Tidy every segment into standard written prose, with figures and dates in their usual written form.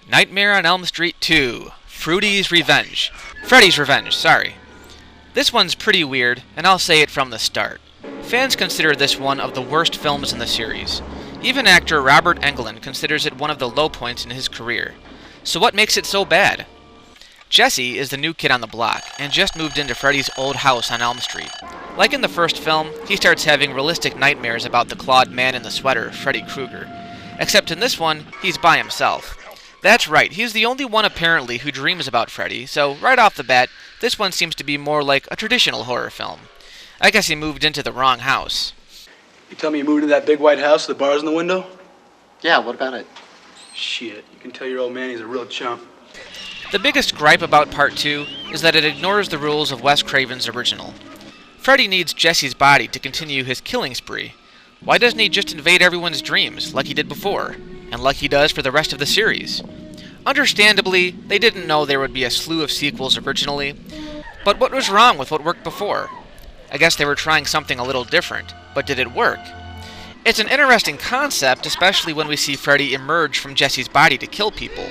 Nightmare on Elm Street 2. Freddy's Revenge. Freddy's Revenge, sorry. This one's pretty weird, and I'll say it from the start. Fans consider this one of the worst films in the series. Even actor Robert Englund considers it one of the low points in his career. So what makes it so bad? Jesse is the new kid on the block, and just moved into Freddy's old house on Elm Street. Like in the first film, he starts having realistic nightmares about the clawed man in the sweater, Freddy Krueger. Except in this one, he's by himself. That's right, he's the only one apparently who dreams about Freddy, so right off the bat, this one seems to be more like a traditional horror film. I guess he moved into the wrong house. You tell me you moved into that big white house with the bars in the window? Yeah, what about it? Shit, you can tell your old man he's a real chump. The biggest gripe about Part 2 is that it ignores the rules of Wes Craven's original. Freddy needs Jesse's body to continue his killing spree. Why doesn't he just invade everyone's dreams, like he did before, and like he does for the rest of the series? Understandably, they didn't know there would be a slew of sequels originally, but what was wrong with what worked before? I guess they were trying something a little different, but did it work? It's an interesting concept, especially when we see Freddy emerge from Jesse's body to kill people.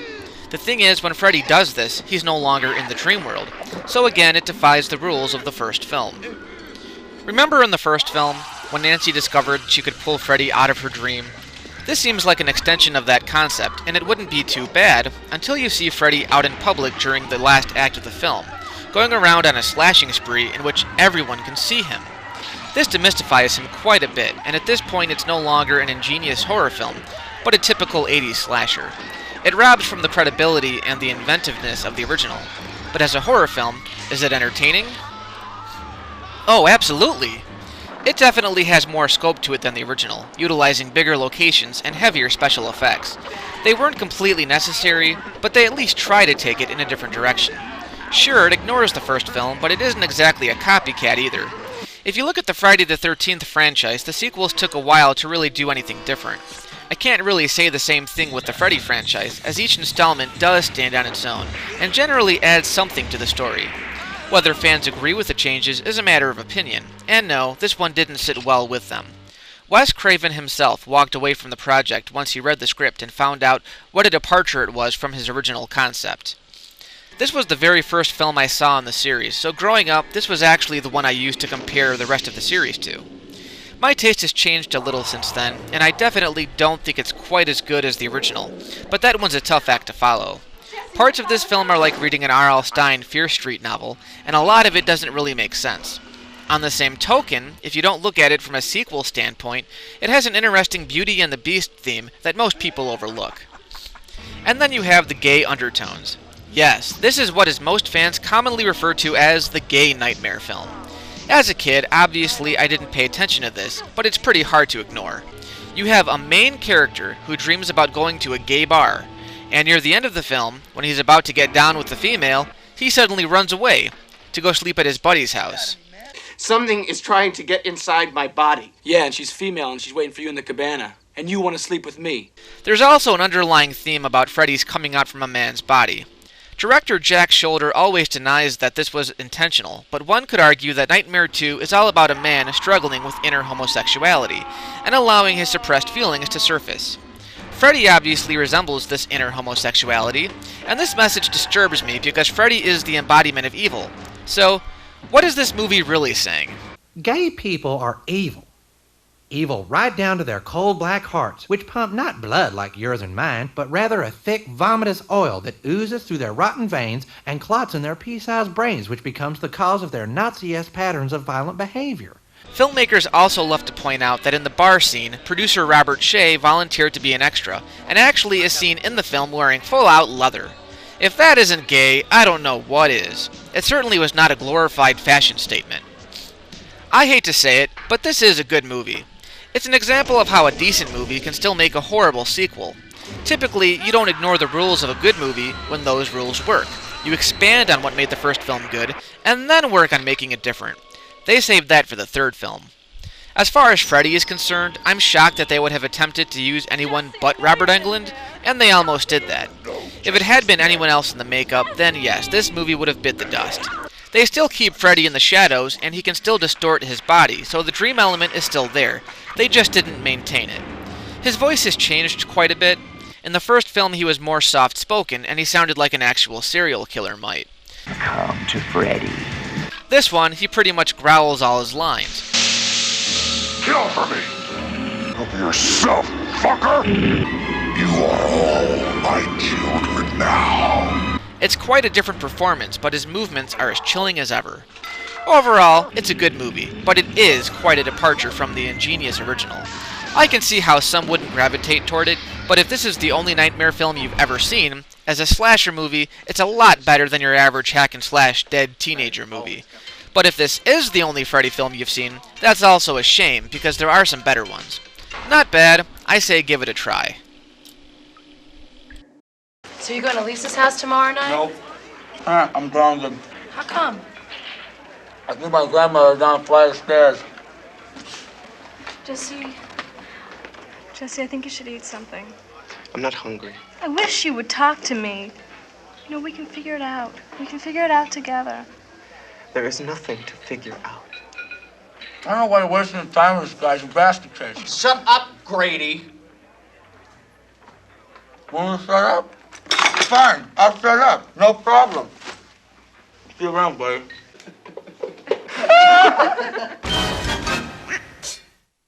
The thing is, when Freddy does this, he's no longer in the dream world, so again, it defies the rules of the first film. Remember in the first film, when Nancy discovered she could pull Freddy out of her dream? This seems like an extension of that concept, and it wouldn't be too bad until you see Freddy out in public during the last act of the film, going around on a slashing spree in which everyone can see him. This demystifies him quite a bit, and at this point it's no longer an ingenious horror film, but a typical 80s slasher. It robs from the credibility and the inventiveness of the original. But as a horror film, is it entertaining? Oh, absolutely! It definitely has more scope to it than the original, utilizing bigger locations and heavier special effects. They weren't completely necessary, but they at least try to take it in a different direction. Sure, it ignores the first film, but it isn't exactly a copycat either. If you look at the Friday the 13th franchise, the sequels took a while to really do anything different. I can't really say the same thing with the Freddy franchise, as each installment does stand on its own, and generally adds something to the story. Whether fans agree with the changes is a matter of opinion, and no, this one didn't sit well with them. Wes Craven himself walked away from the project once he read the script and found out what a departure it was from his original concept. This was the very first film I saw in the series, so growing up, this was actually the one I used to compare the rest of the series to. My taste has changed a little since then, and I definitely don't think it's quite as good as the original, but that one's a tough act to follow. Parts of this film are like reading an R.L. Stine Fear Street novel, and a lot of it doesn't really make sense. On the same token, if you don't look at it from a sequel standpoint, it has an interesting Beauty and the Beast theme that most people overlook. And then you have the gay undertones. Yes, this is what is most fans commonly refer to as the gay nightmare film. As a kid, obviously I didn't pay attention to this, but it's pretty hard to ignore. You have a main character who dreams about going to a gay bar, and near the end of the film, when he's about to get down with the female, he suddenly runs away to go sleep at his buddy's house. Something is trying to get inside my body. Yeah, and she's female and she's waiting for you in the cabana. And you want to sleep with me. There's also an underlying theme about Freddy's coming out from a man's body. Director Jack Shoulder always denies that this was intentional, but one could argue that Nightmare 2 is all about a man struggling with inner homosexuality, and allowing his suppressed feelings to surface. Freddy obviously resembles this inner homosexuality, and this message disturbs me because Freddy is the embodiment of evil. So, what is this movie really saying? Gay people are evil. Evil right down to their cold black hearts, which pump not blood like yours and mine, but rather a thick, vomitous oil that oozes through their rotten veins and clots in their pea-sized brains, which becomes the cause of their Nazi-esque patterns of violent behavior. Filmmakers also love to point out that in the bar scene, producer Robert Shea volunteered to be an extra, and actually is seen in the film wearing full-out leather. If that isn't gay, I don't know what is. It certainly was not a glorified fashion statement. I hate to say it, but this is a good movie. It's an example of how a decent movie can still make a horrible sequel. Typically, you don't ignore the rules of a good movie when those rules work. You expand on what made the first film good, and then work on making it different. They saved that for the third film. As far as Freddy is concerned, I'm shocked that they would have attempted to use anyone but Robert Englund, and they almost did that. If it had been anyone else in the makeup, then yes, this movie would have bit the dust. They still keep Freddy in the shadows, and he can still distort his body, so the dream element is still there. They just didn't maintain it. His voice has changed quite a bit. In the first film, he was more soft-spoken, and he sounded like an actual serial killer might. Come to Freddy. This one, he pretty much growls all his lines. Kill for me! Help yourself, fucker! You are all my children now. It's quite a different performance, but his movements are as chilling as ever. Overall, it's a good movie, but it is quite a departure from the ingenious original. I can see how some wouldn't gravitate toward it, but if this is the only nightmare film you've ever seen, as a slasher movie, it's a lot better than your average hack-and-slash dead teenager movie. But if this is the only Freddy film you've seen, that's also a shame, because there are some better ones. Not bad. I say give it a try. So you going to Lisa's house tomorrow night? Nope. I'm grounded. How come? I think my grandmother down a flight of stairs. Jesse, I think you should eat something. I'm not hungry. I wish you would talk to me. You know, we can figure it out. We can figure it out together. There is nothing to figure out. I don't know why you're wasting your time with this guy's a basket case. Shut up, Grady. Want to shut up? Fine, I'll shut up. No problem. See you around, buddy.